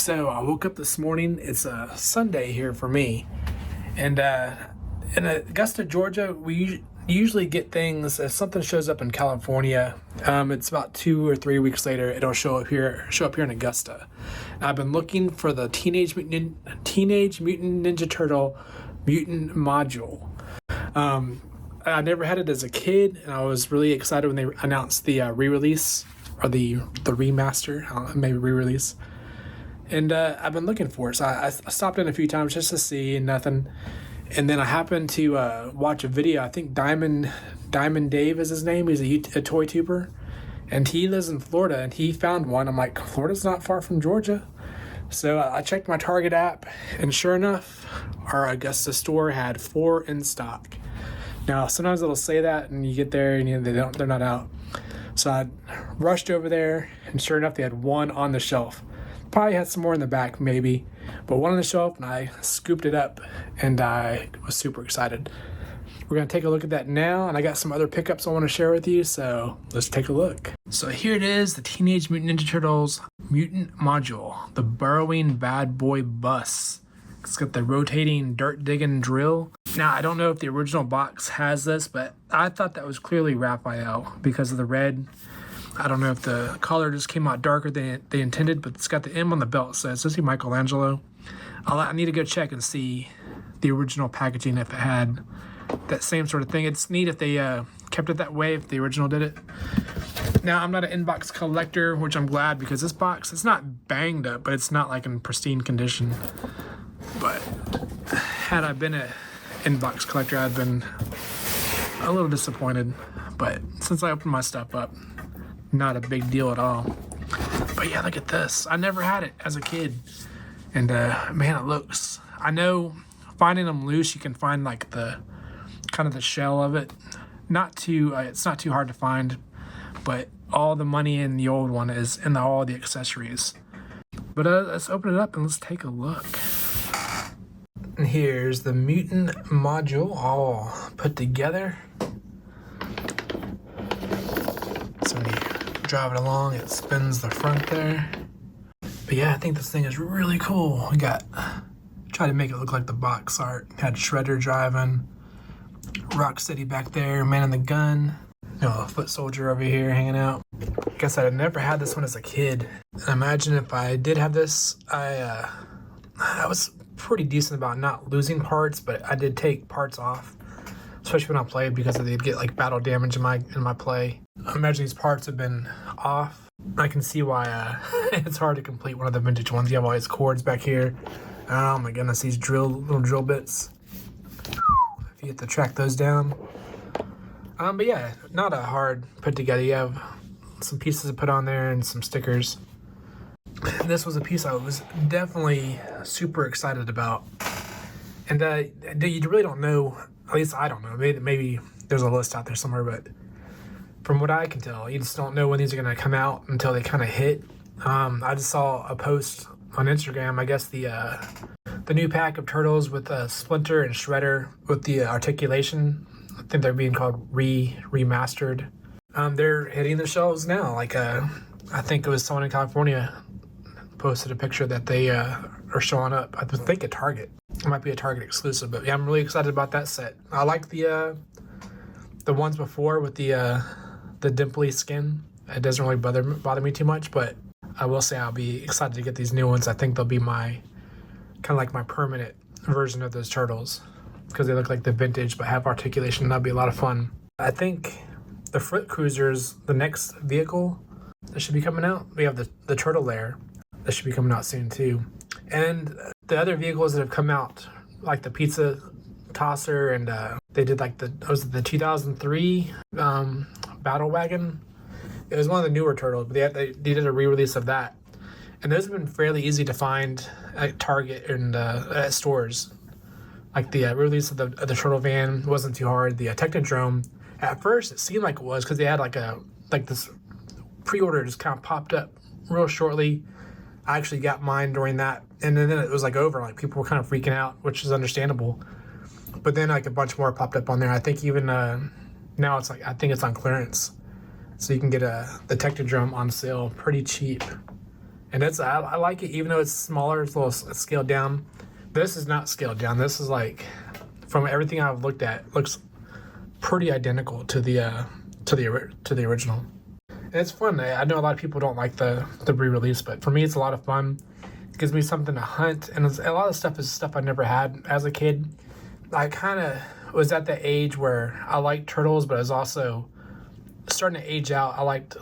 So I woke up this morning. It's a Sunday here for me, and in Augusta, Georgia, we usually get things if something shows up in California. It's about 2 or 3 weeks later. It'll show up here in Augusta. And I've been looking for the Teenage Mutant Ninja Turtle Mutant Module. I never had it as a kid, and I was really excited when they announced the re-release or the remaster, maybe re-release. And I've been looking for it. So I stopped in a few times just to see, and nothing. And then I happened to watch a video. I think Diamond Dave is his name. He's a toy tuber, and he lives in Florida. And he found one. I'm like, Florida's not far from Georgia. So I checked my Target app, and sure enough, our Augusta store had 4 in stock. Now sometimes it'll say that, and you get there and they're not out. So I rushed over there, and sure enough, they had 1 on the shelf. Probably had some more in the back, maybe, but 1 on the shelf, and I scooped it up, and I was super excited. We're going to take a look at that now, and I got some other pickups I want to share with you, so let's take a look. So here it is, the Teenage Mutant Ninja Turtles Mutant Module, the burrowing bad boy bus. It's got the rotating dirt digging drill. Now, I don't know if the original box has this, but I thought that was clearly Raphael because of the red. I don't know if the color just came out darker than they intended, but it's got the M on the belt, so it's supposed to be Michelangelo. I need to go check and see the original packaging if it had that same sort of thing. It's neat if they kept it that way, if the original did it. Now, I'm not an inbox collector, which I'm glad, because this box, it's not banged up, but it's not like in pristine condition. But had I been an inbox collector, I'd been a little disappointed. But since I opened my stuff up, not a big deal at all. But yeah, look at this. I never had it as a kid, and man, it looks, I know finding them loose, you can find like the kind of the shell of it. It's not too hard to find, but all the money in the old one is in all the accessories. But let's open it up and let's take a look. And here's the Mutant Module all put together. So when you drive it along, it spins the front there. But yeah, I think this thing is really cool. We tried to make it look like the box art. Had Shredder driving, Rocksteady back there, man in the gun. A foot soldier over here hanging out. Guess I never had this one as a kid. And imagine if I did have this, I was pretty decent about not losing parts, but I did take parts off, especially when I played, because they'd get like battle damage in my play. I imagine these parts have been off. I can see why it's hard to complete one of the vintage ones. You have all these cords back here. Oh my goodness, these little drill bits. If you have to track those down. But yeah, not a hard put together. You have some pieces to put on there and some stickers. This was a piece I was definitely super excited about. And you really don't know, at least I don't know, maybe there's a list out there somewhere, but from what I can tell, you just don't know when these are going to come out until they kind of hit. I just saw a post on Instagram, I guess the new pack of Turtles with Splinter and Shredder with the articulation. I think they're being called remastered. They're hitting the shelves now. Like I think it was someone in California posted a picture that they are showing up. I think at Target. It might be a Target exclusive, but yeah, I'm really excited about that set. I like the ones before with the dimply skin. It doesn't really bother me too much, but I will say I'll be excited to get these new ones. I think they'll be my kind of like my permanent version of those turtles, because they look like the vintage but have articulation. That'd be a lot of fun. I think the Foot Cruiser's the next vehicle that should be coming out. We have the Turtle Lair that should be coming out soon too. And the other vehicles that have come out, like the Pizza Tosser, and they did like the 2003 Battle Wagon. It was one of the newer Turtles, but they did a re-release of that. And those have been fairly easy to find at Target and at stores. Like the release of the Turtle Van wasn't too hard. The Technodrome, at first it seemed like it was, because they had like this pre-order just kind of popped up real shortly. I actually got mine during that, and then it was like over. Like people were kind of freaking out, which is understandable. But then like a bunch more popped up on there. I think even now it's like, I think it's on clearance, so you can get the Technodrome on sale pretty cheap. And I like it, even though it's smaller, it's a little scaled down. This is not scaled down. This is like, from everything I've looked at, looks pretty identical to the original. And it's fun. I know a lot of people don't like the re-release, but for me, it's a lot of fun. It gives me something to hunt, and a lot of stuff is stuff I never had as a kid. I kind of was at the age where I liked turtles, but I was also starting to age out. I liked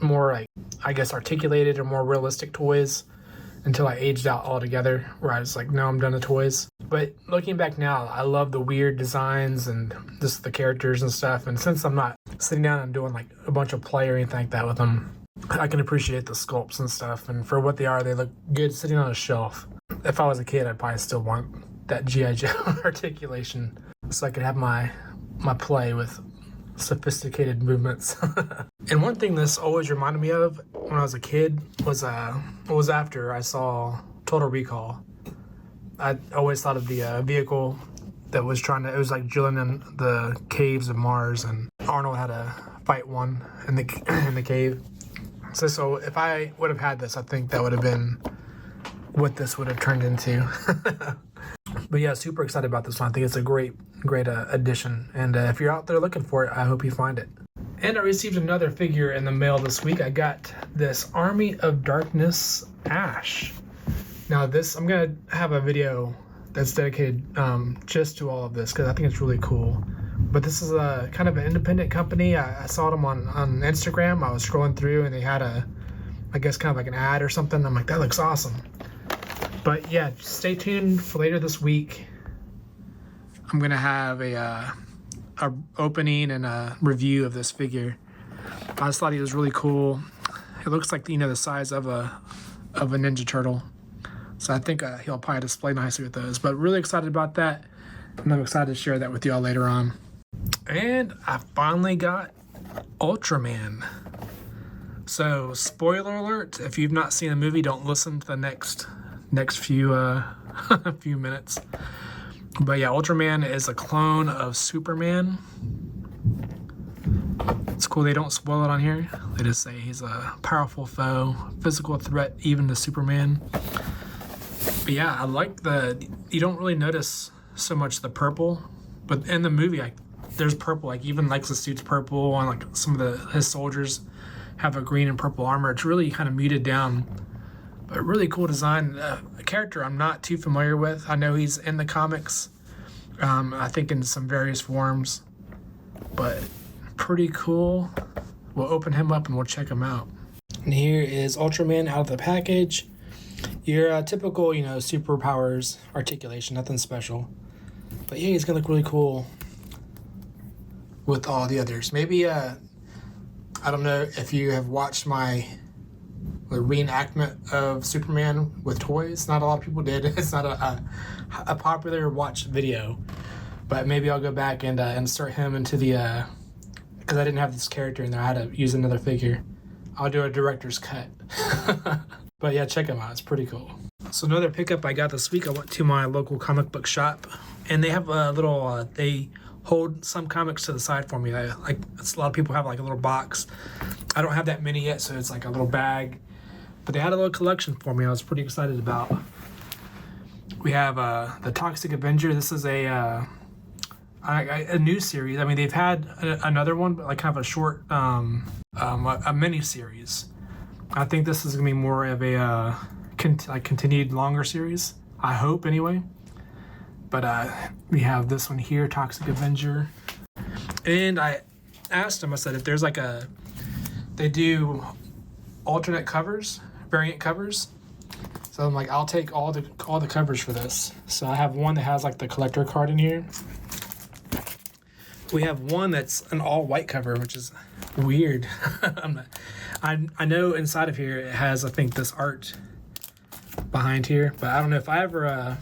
more, like, I guess, articulated or more realistic toys until I aged out altogether, where I was like, no, I'm done with toys. But looking back now, I love the weird designs and just the characters and stuff. And since I'm not sitting down and doing like a bunch of play or anything like that with them, I can appreciate the sculpts and stuff. And for what they are, they look good sitting on a shelf. If I was a kid, I'd probably still want that G.I. Joe articulation so I could have my play with sophisticated movements. And one thing this always reminded me of when I was a kid was after I saw Total Recall. I always thought of the vehicle that was it was like drilling in the caves of Mars, and Arnold had to fight one in the cave. So if I would have had this, I think that would have been what this would have turned into. But yeah, super excited about this one. I think it's a great addition. And if you're out there looking for it, I hope you find it. And I received another figure in the mail this week. I got this Army of Darkness Ash. Now this, I'm going to have a video that's dedicated just to all of this because I think it's really cool. But this is a kind of an independent company. I saw them on Instagram. I was scrolling through and they had I guess kind of like an ad or something. I'm like, that looks awesome. But yeah, stay tuned for later this week. I'm going to have a opening and a review of this figure. I just thought he was really cool. It looks like, the size of a Ninja Turtle. So I think he'll probably display nicely with those. But really excited about that. And I'm excited to share that with y'all later on. And I finally got Ultraman. So spoiler alert, if you've not seen the movie, don't listen to the next few few minutes. But yeah, Ultraman is a clone of Superman. It's cool they don't spoil it on here. They just say he's a powerful foe, physical threat even to Superman. But yeah, I like you don't really notice so much the purple, but in the movie, there's purple. Like even the suit's purple, and like some of his soldiers have a green and purple armor. It's really kind of muted down, but really cool design. A character I'm not too familiar with. I know he's in the comics, I think in some various forms, but pretty cool. We'll open him up and we'll check him out. And here is Ultraman out of the package. Your typical, superpowers articulation, nothing special. But yeah, he's gonna look really cool with all the others. Maybe, I don't know if you have watched my reenactment of Superman with toys. Not a lot of people did. It's not a popular watched video. But maybe I'll go back and insert him into the, because I didn't have this character in there. I had to use another figure. I'll do a director's cut. But yeah, check him out. It's pretty cool. So another pickup I got this week, I went to my local comic book shop, and they have a little, they hold some comics to the side for me. A lot of people have like a little box. I don't have that many yet, so it's like a little bag. But they had a little collection for me I was pretty excited about. We have the Toxic Avenger. This is a new series. I mean, they've had another one, but like kind of a short, a mini series. I think this is gonna be more of a continued longer series. I hope anyway. But we have this one here, Toxic Avenger. And I asked them, I said, if there's they do alternate covers, variant covers. So I'm like, I'll take all the covers for this. So I have one that has like the collector card in here. We have one that's an all white cover, which is weird. I know inside of here it has, I think, this art behind here, but I don't know if I ever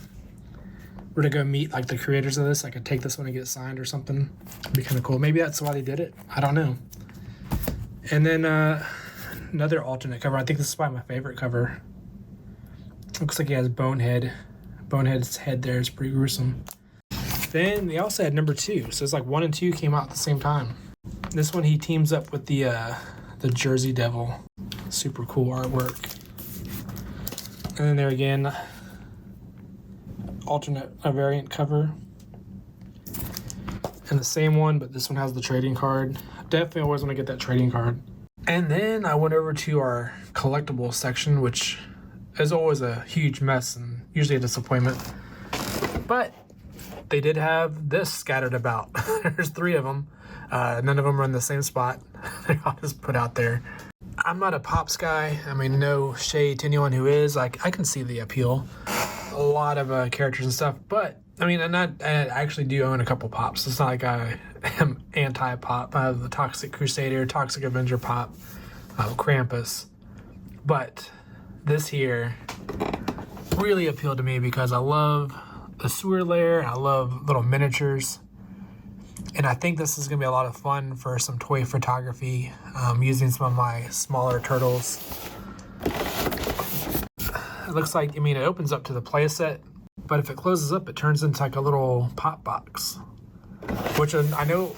were to go meet like the creators of this, I could take this one and get it signed or something. It'd be kind of cool. Maybe that's why they did it. I don't know. And then another alternate cover. I think this is probably my favorite cover. Looks like he has Bonehead. Bonehead's head there is pretty gruesome. Then they also had number 2. So it's like 1 and 2 came out at the same time. This one he teams up with the Jersey Devil. Super cool artwork. And then there again, alternate a variant cover. And the same one, but this one has the trading card. Definitely always want to get that trading card. And then I went over to our collectible section, which is always a huge mess and usually a disappointment. But they did have this scattered about. There's 3 of them. None of them are in the same spot. They're all just put out there. I'm not a Pops guy. I mean, no shade to anyone who is. Like, I can see the appeal. A lot of characters and stuff, but I mean, I actually do own a couple Pops. It's not like I am anti-Pop. I have the Toxic Crusader, Toxic Avenger Pop, Krampus. But this here really appealed to me because I love the sewer lair. I love little miniatures. And I think this is going to be a lot of fun for some toy photography, using some of my smaller turtles. It looks like, I mean, it opens up to the playset, but if it closes up, it turns into like a little pop box, which I know,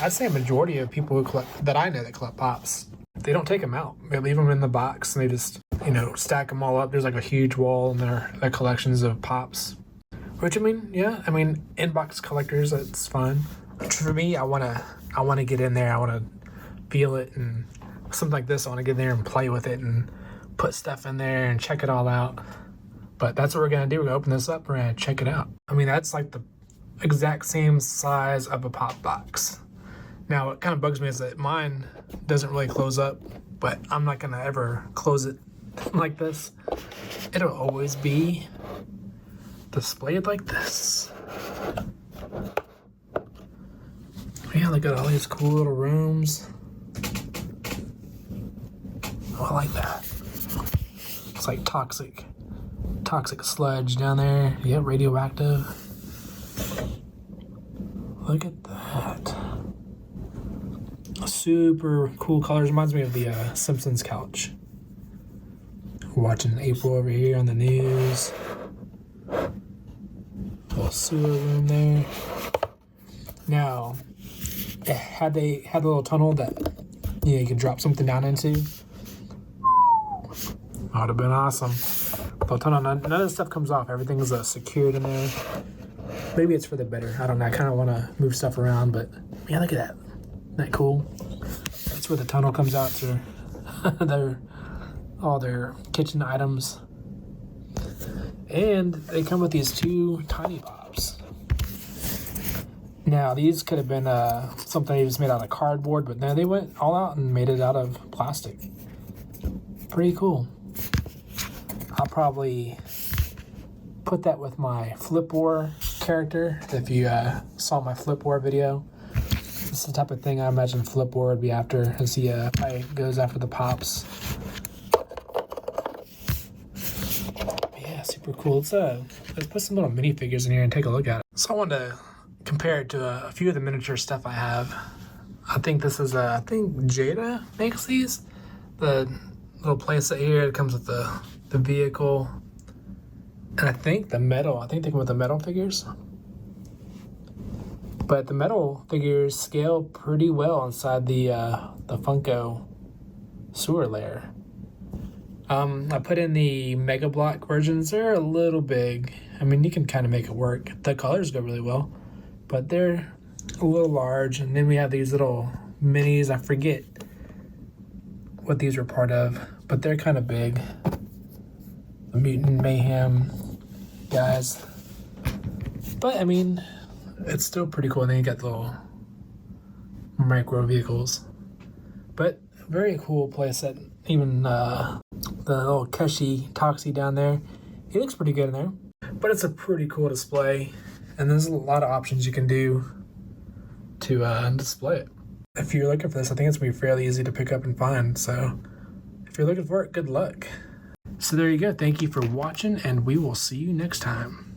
I'd say a majority of people who collect, that I know that collect Pops, they don't take them out. They leave them in the box and they just, you know, stack them all up. There's like a huge wall in their collections of Pops, which, I mean, yeah, I mean, inbox collectors, that's fine. But for me, I want to get in there. I want to feel it, and something like this, I want to get in there and play with it and put stuff in there and check it all out. But that's what we're going to do. We're going to open this up. We're going to check it out. I mean, that's like the exact same size of a Pop box. Now, what kind of bugs me is that mine doesn't really close up, but I'm not going to ever close it like this. It'll always be displayed like this. Yeah, look at all these cool little rooms. Oh, I like that. It's like toxic sludge down there. Yeah, radioactive. Look at that. Super cool colors. Reminds me of the Simpsons couch. We're watching April over here on the news. Little sewer room there. Now, had the little tunnel that you could drop something down into, that would have been awesome. The tunnel, none of this stuff comes off. Everything's secured in there. Maybe it's for the better. I don't know. I kind of want to move stuff around, but yeah, look at that. Isn't that cool? That's where the tunnel comes out to all their kitchen items. And they come with these 2 tiny Pops. Now, these could have been something they just made out of cardboard, but no, they went all out and made it out of plastic. Pretty cool. I'll probably put that with my Flip War character. If you saw my Flip War video, it's the type of thing I imagine Flip War would be after, as he probably goes after the Pops. Yeah, super cool. Let's put some little minifigures in here and take a look at it. So I wanted to compare it to a few of the miniature stuff I have. I think this is I think Jada makes these. The little playset here, it comes with the vehicle, and I think the metal. I think they come with the metal figures, but the metal figures scale pretty well inside the Funko sewer lair. I put in the Mega Block versions. They're a little big. I mean, you can kind of make it work. The colors go really well, but they're a little large. And then we have these little minis. I forget what these were part of, but they're kind of big. The Mutant Mayhem guys. But, I mean, it's still pretty cool. And then you got the little micro vehicles. But, very cool playset. Even the little Keshi Toxie down there. He looks pretty good in there. But it's a pretty cool display. And there's a lot of options you can do to display it. If you're looking for this, I think it's going to be fairly easy to pick up and find. So, if you're looking for it, good luck. So there you go. Thank you for watching, and we will see you next time.